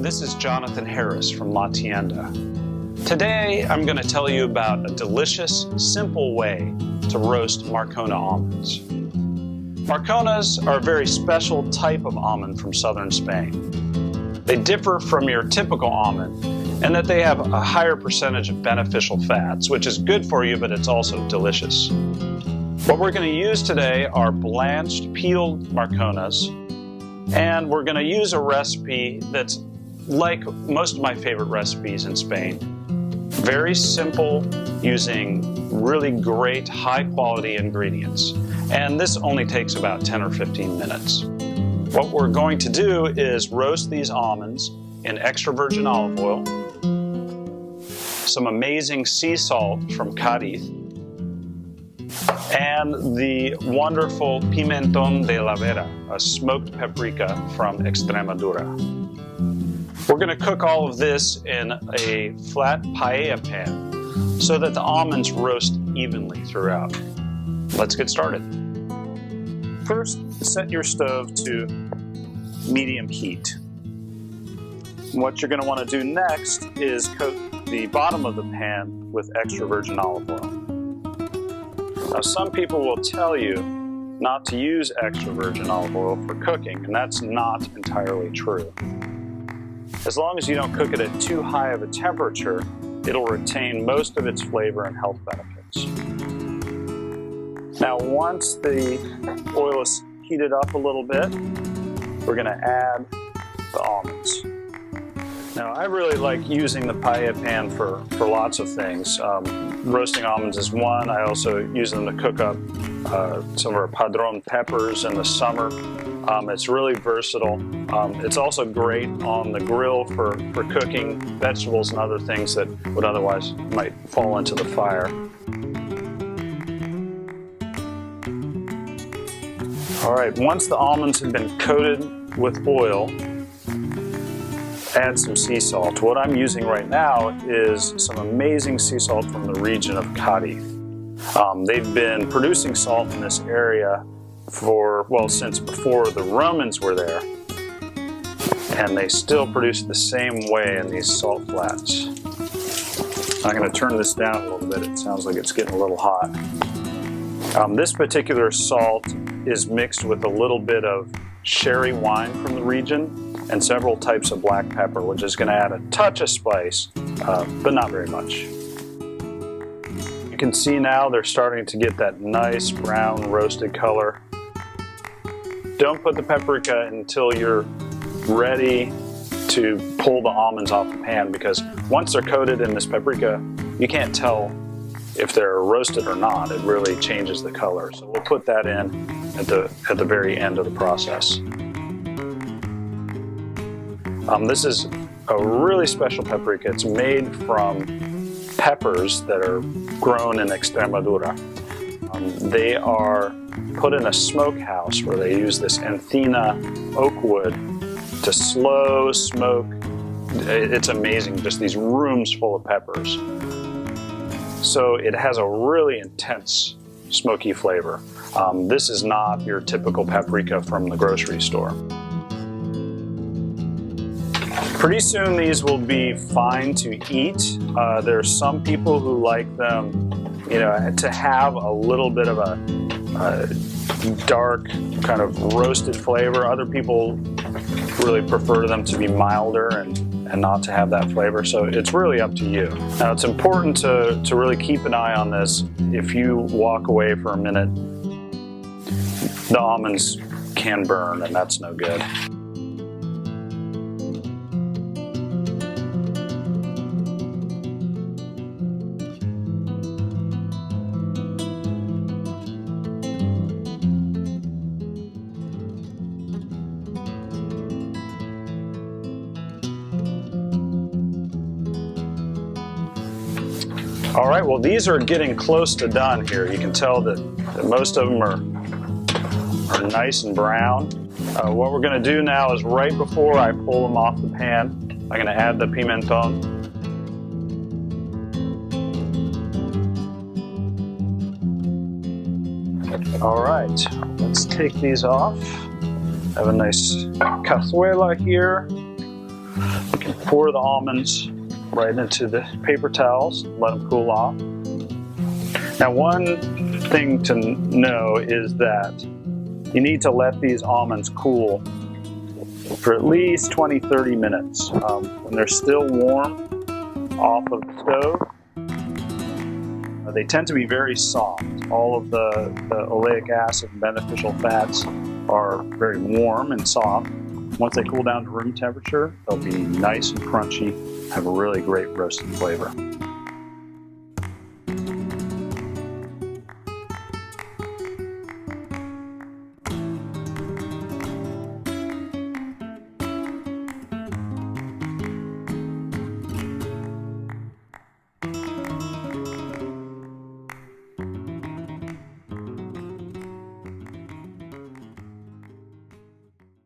this is Jonathan Harris from La Tienda. Today I'm going to tell you about a delicious, simple way to roast Marcona almonds. Marconas are a very special type of almond from southern Spain. They differ from your typical almond in that they have a higher percentage of beneficial fats, which is good for you, but it's also delicious. What we're going to use today are blanched, peeled Marconas, and we're going to use a recipe that's like most of my favorite recipes in Spain. Very simple, using really great, high-quality ingredients. And this only takes about 10 or 15 minutes. What we're going to do is roast these almonds in extra virgin olive oil, some amazing sea salt from Cadiz, and the wonderful pimentón de la vera, a smoked paprika from Extremadura. We're going to cook all of this in a flat paella pan so that the almonds roast evenly throughout. Let's get started. First, set your stove to medium heat. What you're going to want to do next is coat the bottom of the pan with extra virgin olive oil. Now, some people will tell you not to use extra virgin olive oil for cooking, and that's not entirely true. As long as you don't cook it at too high of a temperature, it'll retain most of its flavor and health benefits. Now, once the oil is heated up a little bit, we're going to add the almonds. Now, I really like using the paella pan for lots of things. Roasting almonds is one. I also use them to cook up some of our padron peppers in the summer. It's really versatile. It's also great on the grill for cooking vegetables and other things that would otherwise might fall into the fire. All right, once the almonds have been coated with oil, add some sea salt. What I'm using right now is some amazing sea salt from the region of Cadiz. They've been producing salt in this area since before the Romans were there, and they still produce the same way in these salt flats. I'm going to turn this down a little bit. It sounds like it's getting a little hot. This particular salt is mixed with a little bit of sherry wine from the region and several types of black pepper, which is going to add a touch of spice, but not very much. You can see now they're starting to get that nice brown roasted color. Don't put the paprika until you're ready to pull the almonds off the pan, because once they're coated in this paprika, you can't tell if they're roasted or not. It really changes the color. So we'll put that in at the very end of the process. This is a really special paprika. It's made from peppers that are grown in Extremadura. They are put in a smokehouse where they use this encina oak wood to slow smoke. It's amazing, just these rooms full of peppers. So it has a really intense smoky flavor. This is not your typical paprika from the grocery store. Pretty soon these will be fine to eat. There's some people who like them, to have a little bit of a dark kind of roasted flavor. Other people really prefer them to be milder and not to have that flavor. So it's really up to you. Now, it's important to really keep an eye on this. If you walk away for a minute, the almonds can burn, and that's no good. All right, well, these are getting close to done here. You can tell that most of them are nice and brown. What we're going to do now is right before I pull them off the pan, I'm going to add the pimentón. All right, let's take these off. I have a nice cazuela here. We can pour the almonds right into the paper towels, let them cool off. Now, one thing to know is that you need to let these almonds cool for at least 20-30 minutes. When they're still warm off of the stove, they tend to be very soft. All of the oleic acid and beneficial fats are very warm and soft. Once they cool down to room temperature, they'll be nice and crunchy, have a really great roasted flavor.